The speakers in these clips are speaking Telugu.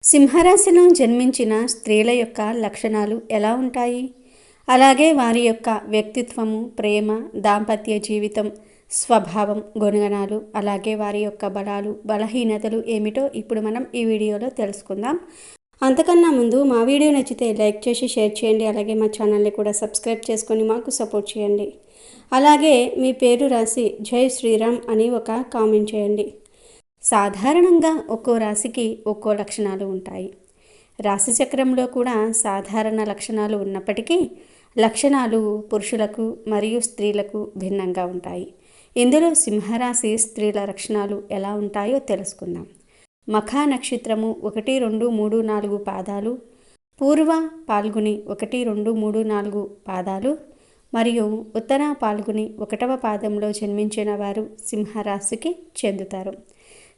సింహరాశిలో జన్మించిన స్త్రీల యొక్క లక్షణాలు ఎలా ఉంటాయి? అలాగే వారి యొక్క వ్యక్తిత్వము, ప్రేమ, దాంపత్య జీవితం, స్వభావం, గుణగణాలు, అలాగే వారి యొక్క బలాలు, బలహీనతలు ఏమిటో ఇప్పుడు మనం ఈ వీడియోలో తెలుసుకుందాం. అంతకన్నా ముందు మా వీడియో నచ్చితే లైక్ చేసి షేర్ చేయండి. అలాగే మా ఛానల్ని కూడా సబ్స్క్రైబ్ చేసుకొని మాకు సపోర్ట్ చేయండి. అలాగే మీ పేరు రాసి జై శ్రీరామ్ అని ఒక కామెంట్ చేయండి. సాధారణంగా ఒక్కో రాశికి ఒక్కో లక్షణాలు ఉంటాయి. రాశి చక్రంలో కూడా సాధారణ లక్షణాలు ఉన్నప్పటికీ లక్షణాలు పురుషులకు మరియు స్త్రీలకు భిన్నంగా ఉంటాయి. ఇందులో సింహరాశి స్త్రీల లక్షణాలు ఎలా ఉంటాయో తెలుసుకుందాం. మఖా నక్షత్రము 1, 2, 3, 4 పాదాలు, పూర్వ పాల్గుని 1, 2, 3, 4 పాదాలు మరియు ఉత్తర పాల్గుని 1వ పాదంలో జన్మించిన వారు సింహరాశికి చెందుతారు.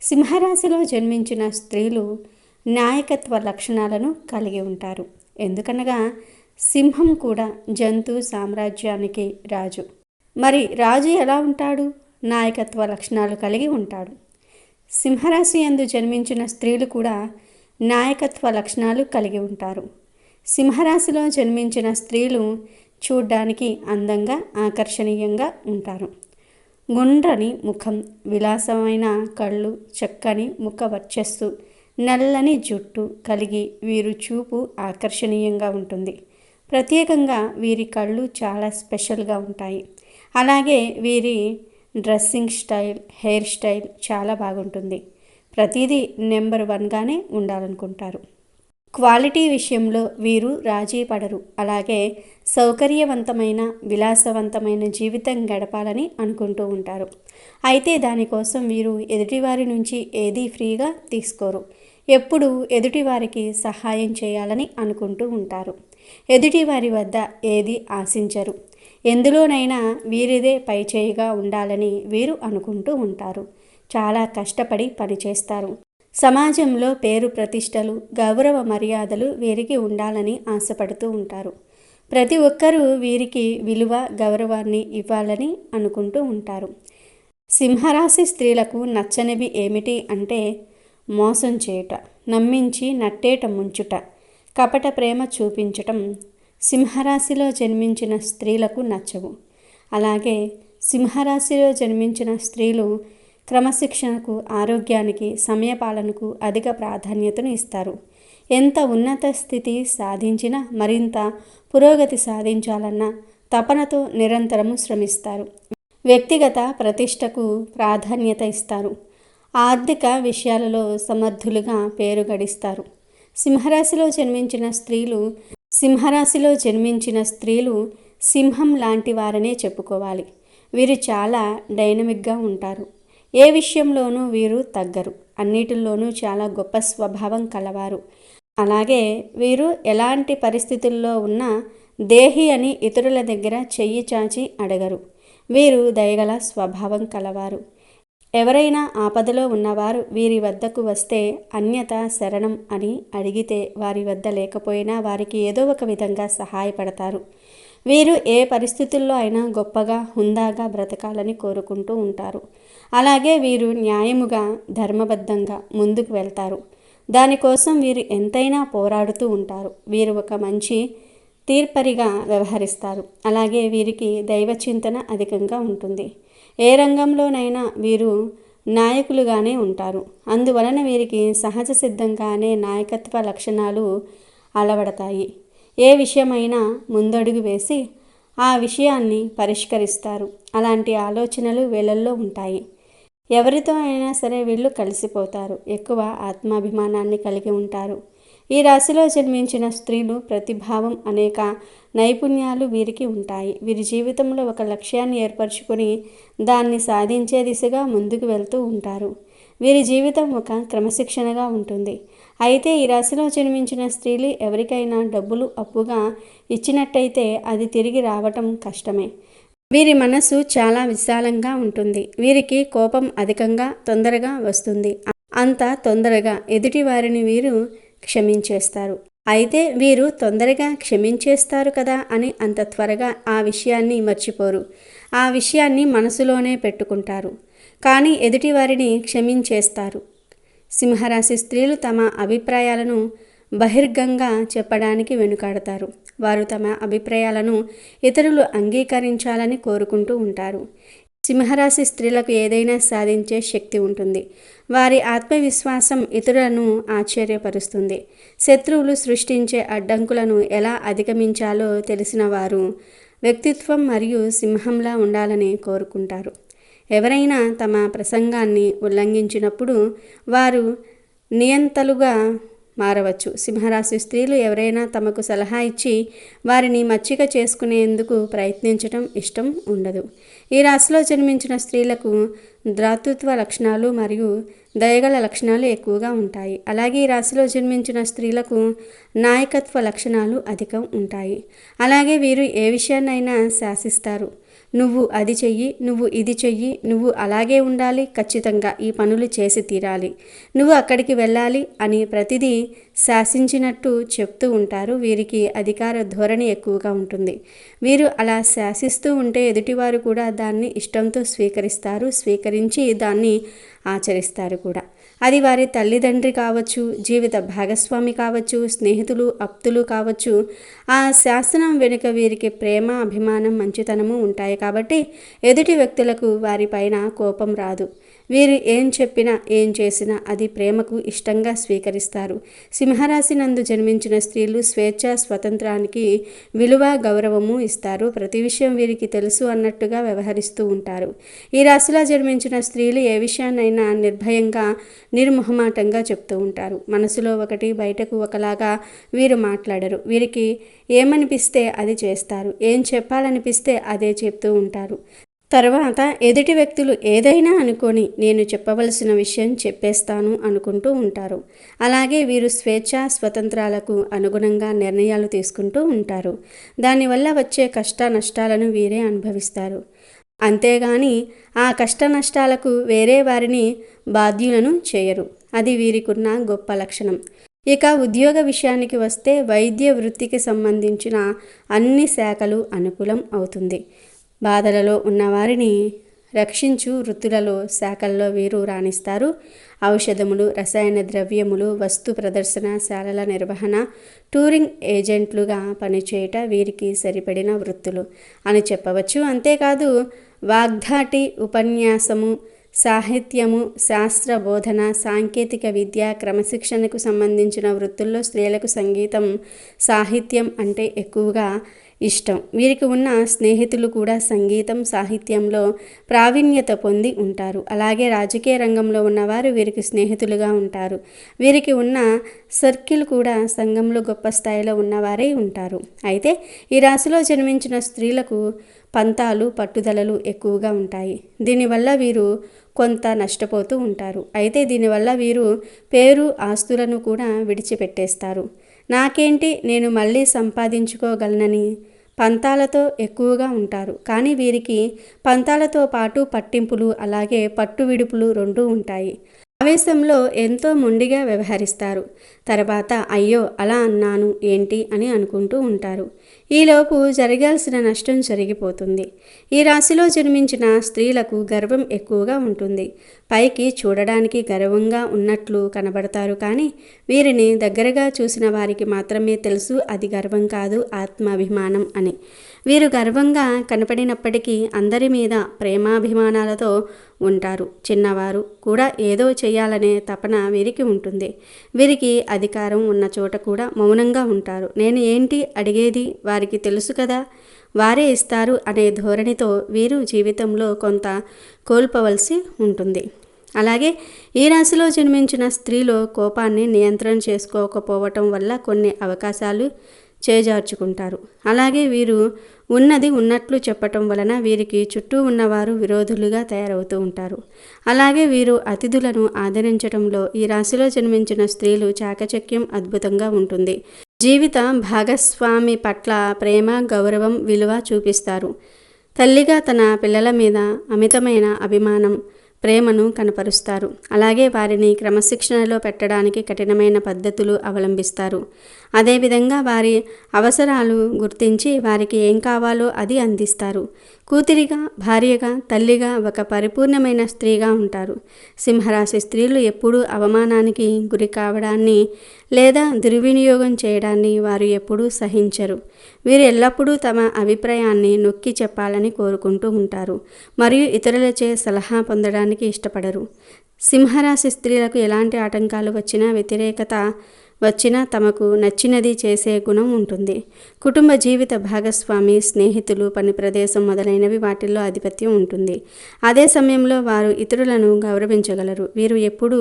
సింహరాశిలో జన్మించిన స్త్రీలు నాయకత్వ లక్షణాలను కలిగి ఉంటారు. ఎందుకనగా సింహం కూడా జంతు సామ్రాజ్యానికి రాజు. మరి రాజు ఎలా ఉంటాడు? నాయకత్వ లక్షణాలు కలిగి ఉంటాడు. సింహరాశి యందు జన్మించిన స్త్రీలు కూడా నాయకత్వ లక్షణాలు కలిగి ఉంటారు. సింహరాశిలో జన్మించిన స్త్రీలు చూడ్డానికి అందంగా, ఆకర్షణీయంగా ఉంటారు. గుండ్రని ముఖం, విలాసమైన కళ్ళు, చక్కని ముఖ వర్చస్సు, నల్లని జుట్టు కలిగి వీరు చూపు ఆకర్షణీయంగా ఉంటుంది. ప్రత్యేకంగా వీరి కళ్ళు చాలా స్పెషల్గా ఉంటాయి. అలాగే వీరి డ్రెస్సింగ్ స్టైల్, హెయిర్ స్టైల్ చాలా బాగుంటుంది. ప్రతిదీ నెంబర్ 1గానే ఉండాలనుకుంటారు. క్వాలిటీ విషయంలో వీరు రాజీ పడరు. అలాగే సౌకర్యవంతమైన, విలాసవంతమైన జీవితం గడపాలని అనుకుంటూ ఉంటారు. అయితే దానికోసం వీరు ఎదుటివారి నుంచి ఏదీ ఫ్రీగా తీసుకోరు. ఎప్పుడూ ఎదుటివారికి సహాయం చేయాలని అనుకుంటూ ఉంటారు. ఎదుటివారి వద్ద ఏది ఆశించరు. ఎందులోనైనా వీరిదే పైచేయిగా ఉండాలని వీరు అనుకుంటూ ఉంటారు. చాలా కష్టపడి పనిచేస్తారు. సమాజంలో పేరు ప్రతిష్టలు, గౌరవ మర్యాదలు వీరికి ఉండాలని ఆశపడుతూ ఉంటారు. ప్రతి ఒక్కరూ వీరికి విలువ, గౌరవాన్ని ఇవ్వాలని అనుకుంటూ ఉంటారు. సింహరాశి స్త్రీలకు నచ్చనివి ఏమిటి అంటే మోసం చేయుట, నమ్మించి నట్టేట ముంచుట, కపట ప్రేమ చూపించటం సింహరాశిలో జన్మించిన స్త్రీలకు నచ్చవు. అలాగే సింహరాశిలో జన్మించిన స్త్రీలు క్రమశిక్షణకు, ఆరోగ్యానికి, సమయపాలనకు అధిక ప్రాధాన్యతను ఇస్తారు. ఎంత ఉన్నత స్థితి సాధించినా మరింత పురోగతి సాధించాలన్న తపనతో నిరంతరము శ్రమిస్తారు. వ్యక్తిగత ప్రతిష్టకు ప్రాధాన్యత ఇస్తారు. ఆర్థిక విషయాలలో సమర్థులుగా పేరు గడిస్తారు. సింహరాశిలో జన్మించిన స్త్రీలు సింహం లాంటి వారనే చెప్పుకోవాలి. వీరు చాలా డైనమిక్గా ఉంటారు. ఏ విషయంలోనూ వీరు తగ్గరు. అన్నిటిలోనూ చాలా గొప్ప స్వభావం కలవారు. అలాగే వీరు ఎలాంటి పరిస్థితుల్లో ఉన్నా దేహి అని ఇతరుల దగ్గర చెయ్యి చాచి అడగరు. వీరు దయగల స్వభావం కలవారు. ఎవరైనా ఆపదలో ఉన్నవారు వీరి వద్దకు వస్తే అన్యత శరణం అని అడిగితే వారి వద్ద లేకపోయినా వారికి ఏదో ఒక విధంగా సహాయపడతారు. వీరు ఏ పరిస్థితుల్లో అయినా గొప్పగా, హుందాగా బ్రతకాలని కోరుకుంటూ ఉంటారు. అలాగే వీరు న్యాయముగా, ధర్మబద్ధంగా ముందుకు వెళ్తారు. దానికోసం వీరు ఎంతైనా పోరాడుతూ ఉంటారు. వీరు ఒక మంచి తీర్పరిగా వ్యవహరిస్తారు. అలాగే వీరికి దైవచింతన అధికంగా ఉంటుంది. ఏ రంగంలోనైనా వీరు నాయకులుగానే ఉంటారు. అందువలన వీరికి సహజ సిద్ధంగానే నాయకత్వ లక్షణాలు అలవడతాయి. ఏ విషయమైనా ముందడుగు వేసి ఆ విషయాన్ని పరిష్కరిస్తారు. అలాంటి ఆలోచనలు వీళ్ళల్లో ఉంటాయి. ఎవరితో అయినా సరే వీళ్ళు కలిసిపోతారు. ఎక్కువ ఆత్మాభిమానాన్ని కలిగి ఉంటారు. ఈ రాశిలో జన్మించిన స్త్రీలు ప్రతిభావం, అనేక నైపుణ్యాలు వీరికి ఉంటాయి. వీరి జీవితంలో ఒక లక్ష్యాన్ని ఏర్పరచుకొని దాన్ని సాధించే దిశగా ముందుకు వెళ్తూ ఉంటారు. వీరి జీవితం ఒక క్రమశిక్షణగా ఉంటుంది. అయితే ఈ రాశిలో జన్మించిన స్త్రీలు ఎవరికైనా డబ్బులు అప్పుగా ఇచ్చినట్టయితే అది తిరిగి రావటం కష్టమే. వీరి మనసు చాలా విశాలంగా ఉంటుంది. వీరికి కోపం అధికంగా, తొందరగా వస్తుంది. అంత తొందరగా ఎదుటి వారిని వీరు క్షమించేస్తారు. అయితే వీరు తొందరగా క్షమించేస్తారు కదా అని అంత త్వరగా ఆ విషయాన్ని మర్చిపోరు. ఆ విషయాన్ని మనసులోనే పెట్టుకుంటారు, కానీ ఎదుటివారిని క్షమించేస్తారు. సింహరాశి స్త్రీలు తమ అభిప్రాయాలను బహిర్గంగా చెప్పడానికి వెనుకాడతారు. వారు తమ అభిప్రాయాలను ఇతరులు అంగీకరించాలని కోరుకుంటూ ఉంటారు. సింహరాశి స్త్రీలకు ఏదైనా సాధించే శక్తి ఉంటుంది. వారి ఆత్మవిశ్వాసం ఇతరులను ఆశ్చర్యపరుస్తుంది. శత్రువులు సృష్టించే అడ్డంకులను ఎలా అధిగమించాలో తెలిసిన వారు వ్యక్తిత్వం మరియు సింహంలా ఉండాలని కోరుకుంటారు. ఎవరైనా తమ ప్రసంగాన్ని ఉల్లంఘించినప్పుడు వారు నియంతలుగా మారవచ్చు. సింహరాశి స్త్రీలు ఎవరైనా తమకు సలహా ఇచ్చి వారిని మచ్చిక చేసుకునేందుకు ప్రయత్నించడం ఇష్టం ఉండదు. ఈ రాశిలో జన్మించిన స్త్రీలకు దాతృత్వ లక్షణాలు మరియు దయగల లక్షణాలు ఎక్కువగా ఉంటాయి. అలాగే ఈ రాశిలో జన్మించిన స్త్రీలకు నాయకత్వ లక్షణాలు అధికం ఉంటాయి. అలాగే వీరు ఏ విషయాన్నైనా శాసిస్తారు. నువ్వు అది చెయ్యి, నువ్వు ఇది చెయ్యి, నువ్వు అలాగే ఉండాలి, ఖచ్చితంగా ఈ పనులు చేసి తీరాలి, నువ్వు అక్కడికి వెళ్ళాలి అని ప్రతిదీ శాసించినట్టు చెప్తూ ఉంటారు. వీరికి అధికార ధోరణి ఎక్కువగా ఉంటుంది. వీరు అలా శాసిస్తూ ఉంటే ఎదుటివారు కూడా దాన్ని ఇష్టంతో స్వీకరించి దాన్ని ఆచరిస్తారు కూడా. అది వారి తల్లిదండ్రి కావచ్చు, జీవిత భాగస్వామి కావచ్చు, స్నేహితులు, ఆప్తులు కావచ్చు. ఆ శాసనం వెనుక వీరికి ప్రేమ, అభిమానం, మంచితనము ఉంటాయి కాబట్టి ఎదుటి వ్యక్తులకు వారిపైన కోపం రాదు. వీరు ఏం చెప్పినా ఏం చేసినా అది ప్రేమకు ఇష్టంగా స్వీకరిస్తారు. సింహరాశి నందు జన్మించిన స్త్రీలు స్వేచ్ఛ, స్వతంత్రానికి విలువ, గౌరవము ఇస్తారు. ప్రతి విషయం వీరికి తెలుసు అన్నట్టుగా వ్యవహరిస్తూ ఉంటారు. ఈ రాశిలో జన్మించిన స్త్రీలు ఏ విషయాన్నైనా నిర్భయంగా, నిర్మోహమాటంగా చెప్తూ ఉంటారు. మనసులో ఒకటి, బయటకు ఒకలాగా వీరు మాట్లాడరు. వీరికి ఏమనిపిస్తే అది చేస్తారు. ఏం చెప్పాలనిపిస్తే అదే చెప్తూ ఉంటారు. తర్వాత ఎదుటి వ్యక్తులు ఏదైనా అనుకొని నేను చెప్పవలసిన విషయం చెప్పేస్తాను అనుకుంటూ ఉంటారు. అలాగే వీరు స్వేచ్ఛ, స్వతంత్రాలకు అనుగుణంగా నిర్ణయాలు తీసుకుంటూ ఉంటారు. దానివల్ల వచ్చే కష్ట నష్టాలను వీరే అనుభవిస్తారు. అంతేగాని ఆ కష్ట నష్టాలకు వేరే వారిని బాధ్యులను చేయరు. అది వీరికున్న గొప్ప లక్షణం. ఇక ఉద్యోగ విషయానికి వస్తే వైద్య వృత్తికి సంబంధించిన అన్ని శాఖలు అనుకూలం అవుతుంది. బాధలలో ఉన్నవారిని రక్షించు వృత్తులలో శాఖల్లో వీరు రాణిస్తారు. ఔషధములు, రసాయన ద్రవ్యములు, వస్తు ప్రదర్శనశాలల నిర్వహణ, టూరింగ్ ఏజెంట్లుగా పనిచేయట వీరికి సరిపడిన వృత్తులు అని చెప్పవచ్చు. అంతేకాదు వాగ్ధాటి, ఉపన్యాసము, సాహిత్యము, శాస్త్ర బోధన, సాంకేతిక విద్య, క్రమశిక్షణకు సంబంధించిన వృత్తుల్లో స్త్రీలకు సంగీతం, సాహిత్యం అంటే ఎక్కువగా ఇష్టం. వీరికి ఉన్న స్నేహితులు కూడా సంగీతం, సాహిత్యంలో ప్రావీణ్యత పొంది ఉంటారు. అలాగే రాజకీయ రంగంలో ఉన్నవారు వీరికి స్నేహితులుగా ఉంటారు. వీరికి ఉన్న సర్కిల్ కూడా సంఘంలో గొప్ప స్థాయిలో ఉన్నవారే ఉంటారు. అయితే ఈ రాశిలో జన్మించిన స్త్రీలకు పంతాలు, పట్టుదలలు ఎక్కువగా ఉంటాయి. దీనివల్ల వీరు కొంత నష్టపోతూ ఉంటారు. అయితే దీనివల్ల వీరు పేరు, ఆస్తులను కూడా విడిచిపెట్టేస్తారు. నాకేంటి, నేను మళ్ళీ సంపాదించుకోగలనని పంతాలతో ఎక్కువగా ఉంటారు. కానీ వీరికి పంతాలతో పాటు పట్టింపులు, అలాగే పట్టు విడుపులు రెండూ ఉంటాయి. ఆవేశంలో ఎంతో మొండిగా వ్యవహరిస్తారు. తర్వాత అయ్యో అలా అన్నాను ఏంటి అని అనుకుంటూ ఉంటారు. ఈలోపు జరగాల్సిన నష్టం జరిగిపోతుంది. ఈ రాశిలో జన్మించిన స్త్రీలకు గర్వం ఎక్కువగా ఉంటుంది. పైకి చూడడానికి గర్వంగా ఉన్నట్లు కనబడతారు, కానీ వీరిని దగ్గరగా చూసిన వారికి మాత్రమే తెలుసు అది గర్వం కాదు, ఆత్మాభిమానం అని. వీరు గర్వంగా కనపడినప్పటికీ అందరి మీద ప్రేమాభిమానాలతో ఉంటారు. చిన్నవారు కూడా ఏదో చేయాలనే తపన వీరికి ఉంటుంది. వీరికి అధికారం ఉన్న చోట కూడా మౌనంగా ఉంటారు. నేను ఏంటి అడిగేది, వారికి తెలుసు కదా, వారే ఇస్తారు అనే ధోరణితో వీరు జీవితంలో కొంత కోల్పోవలసి ఉంటుంది. అలాగే ఈ రాశిలో జన్మించిన స్త్రీలో కోపాన్ని నియంత్రణ చేసుకోకపోవటం వల్ల కొన్ని అవకాశాలు చేజార్చుకుంటారు. అలాగే వీరు ఉన్నది ఉన్నట్లు చెప్పటం వలన వీరికి చుట్టూ ఉన్నవారు విరోధులుగా తయారవుతూ ఉంటారు. అలాగే వీరు అతిథులను ఆదరించడంలో ఈ రాశిలో జన్మించిన స్త్రీలు చాకచక్యం అద్భుతంగా ఉంటుంది. జీవిత భాగస్వామి పట్ల ప్రేమ, గౌరవం, విలువ చూపిస్తారు. తల్లిగా తన పిల్లల మీద అమితమైన అభిమానం, ప్రేమను కనపరుస్తారు. అలాగే వారిని క్రమశిక్షణలో పెట్టడానికి కఠినమైన పద్ధతులు అవలంబిస్తారు. అదేవిధంగా వారి అవసరాలు గుర్తించి వారికి ఏం కావాలో అది అందిస్తారు. కూతురిగా, భార్యగా, తల్లిగా, ఒక పరిపూర్ణమైన స్త్రీగా ఉంటారు. సింహరాశి స్త్రీలు ఎప్పుడూ అవమానానికి గురి కావడాన్ని లేదా దుర్వినియోగం చేయడాన్ని వారు ఎప్పుడూ సహించరు. వీరు ఎల్లప్పుడూ తమ అభిప్రాయాన్ని నొక్కి చెప్పాలని కోరుకుంటూ ఉంటారు మరియు ఇతరులచే సలహా పొందడానికి ఇష్టపడరు. సింహరాశి స్త్రీలకు ఎలాంటి ఆటంకాలు వచ్చినా తమకు నచ్చినది చేసే గుణం ఉంటుంది. కుటుంబ జీవిత భాగస్వామి, స్నేహితులు, పని ప్రదేశం మొదలైనవి వాటిల్లో ఆధిపత్యం ఉంటుంది. అదే సమయంలో వారు ఇతరులను గౌరవించగలరు. వీరు ఎప్పుడూ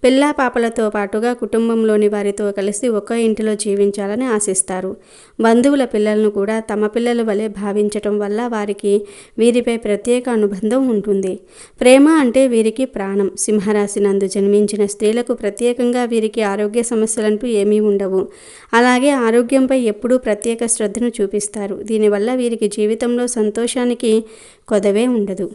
పిల్లా పాపలతో పాటుగా కుటుంబంలోని వారితో కలిసి ఒకే ఇంటిలో జీవించాలని ఆశిస్తారు. బంధువుల పిల్లలను కూడా తమ పిల్లల వలె భావించటం వల్ల వారికి వీరిపై ప్రత్యేక అనుబంధం ఉంటుంది. ప్రేమ అంటే వీరికి ప్రాణం. సింహరాశి నందు జన్మించిన స్త్రీలకు ప్రత్యేకంగా వీరికి ఆరోగ్య సమస్యలంటూ ఏమీ ఉండవు. అలాగే ఆరోగ్యంపై ఎప్పుడూ ప్రత్యేక శ్రద్ధను చూపిస్తారు. దీనివల్ల వీరికి జీవితంలో సంతోషానికి కొదవే ఉండదు.